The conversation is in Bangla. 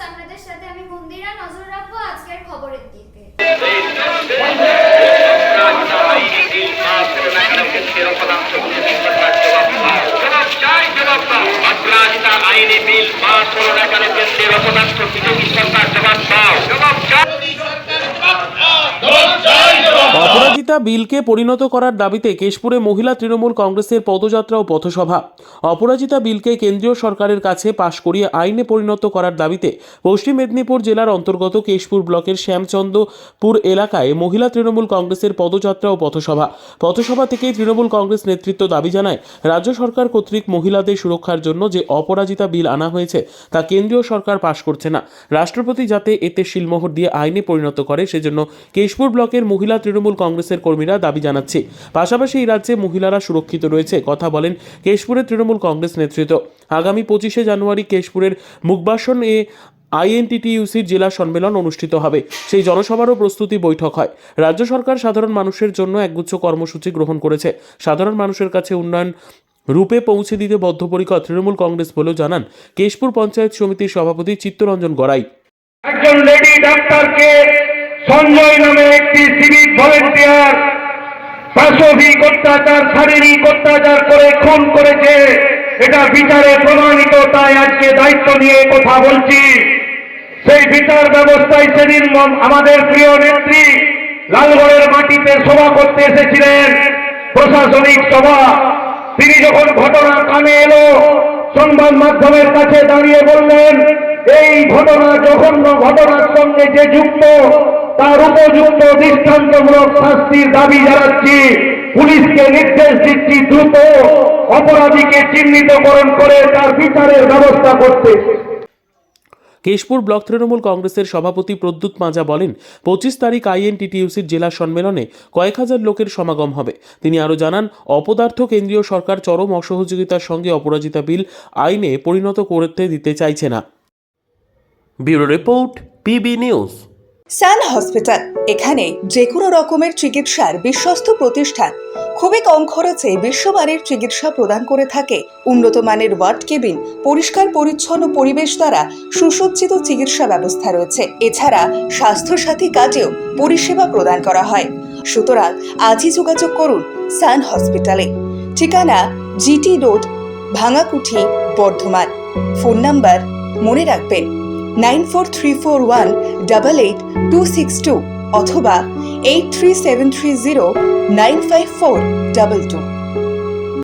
আপনাদের সাথে আমি মন্দিরা নজর রাখবো আজকের খবরের দিকে। অপরাজিতা বিলকে পরিণত করার দাবিতে কেশপুরে মহিলা তৃণমূল কংগ্রেসের পদযাত্রা ও পথসভা। অপরাজিতা বিলকে কেন্দ্রীয় সরকারের কাছে পাশ করিয়ে আইনে পরিণত করার দাবিতে পশ্চিম মেদিনীপুর জেলার অন্তর্গত কেশপুর ব্লকের শ্যামচন্দ্রপুর এলাকায় মহিলা তৃণমূল কংগ্রেসের পদযাত্রা ও পথসভা থেকে তৃণমূল কংগ্রেস নেতৃত্ব দাবি জানায় রাজ্য সরকার কর্তৃক মহিলাদের সুরক্ষার জন্য যে অপরাজিতা বিল আনা হয়েছে তা কেন্দ্রীয় সরকার পাশ করছে না। রাষ্ট্রপতি যাতে এতে শিলমোহর দিয়ে আইনে পরিণত করে সেজন্য কেশপুর ব্লকের মহিলা তৃণমূল কংগ্রেসের কর্মীরা দাবি জানাচ্ছে। পাশাপাশি এই রাজ্যে মহিলারা সুরক্ষিত রয়েছে কথা বলেন কেশপুরের তৃণমূল কংগ্রেস নেতৃত্ব। আগামী 25শে জানুয়ারি কেশপুরের মুখবাসন আইএনটিটিইউসির জেলা সম্মেলন অনুষ্ঠিত হবে। সেই জনসভারও প্রস্তুতি বৈঠক হয়। রাজ্য সরকার সাধারণ মানুষের জন্য একগুচ্ছ কর্মসূচি গ্রহণ করেছে। সাধারণ মানুষের কাছে উন্নয়ন রূপে পৌঁছে দিতে বদ্ধপরিকর তৃণমূল কংগ্রেস বলেও জানান কেশপুর পঞ্চায়েত সমিতির সভাপতি চিত্তরঞ্জন গড়াই। একজন লেডি ডাক্তারকে সঞ্জয় নামে একটি সিভিক ভলেন্টিয়ার পাশবিক অত্যাচার, শারীরিক অত্যাচার করে খুন করেছে। এটা বিচারে প্রমাণিত, তাই আজকে দায়িত্ব নিয়ে কথা বলছি। সেই বিচার ব্যবস্থায় সেদিন আমাদের প্রিয় নেত্রী লালগড়ের মাটিতে সভা করতে এসেছিলেন, প্রশাসনিক সভা। তিনি যখন ঘটনা কানে এলো সংবাদ মাধ্যমের কাছে দাঁড়িয়ে বললেন, এই ঘটনা জঘন্য ঘটনার সঙ্গে যে যুক্ত তার উপযুক্ত দৃষ্টান্তমূলক শাস্তির দাবি জানাচ্ছি। পুলিশকে নির্দেশ দিচ্ছি দ্রুত অপরাধীকে চিহ্নিতকরণ করে তার বিচারের ব্যবস্থা করতে। কেশপুর ব্লক তৃণমূল কংগ্রেসের সভাপতি প্রদ্যুৎ মাজা বলেন 25 তারিখ আইএনটিটিইউসির জেলা সম্মেলনে কয়েক হাজার লোকের সমাগম হবে। তিনি আরও জানান অপদার্থ কেন্দ্রীয় সরকার চরম অসহযোগিতার সঙ্গে অপরাজিতা বিল আইনে পরিণত করতে দিতে চাইছে না। Bureau report, PB news. Sun Hospital, এখানে যে কোনো রকমের চিকিৎসার বিশ্বস্ত প্রতিষ্ঠান। খুবই কম খরচে বিশ্বমানের চিকিৎসা প্রদান করে থাকে। উন্নত মানের ওয়ার্ড কেবিন, পরিষ্কার পরিচ্ছন্ন পরিবেশ দ্বারা সুসজ্জিত চিকিৎসা ব্যবস্থা রয়েছে। এছাড়া স্বাস্থ্যসাথী কাজেও পরিষেবা প্রদান করা হয়। সুতরাং আজই যোগাযোগ করুন সান হসপিটালে। ঠিকানা GT road, Bhangakuthi, Bardhaman. Phone number মনে রাখবেন 9434188262 অথবা 83730954222।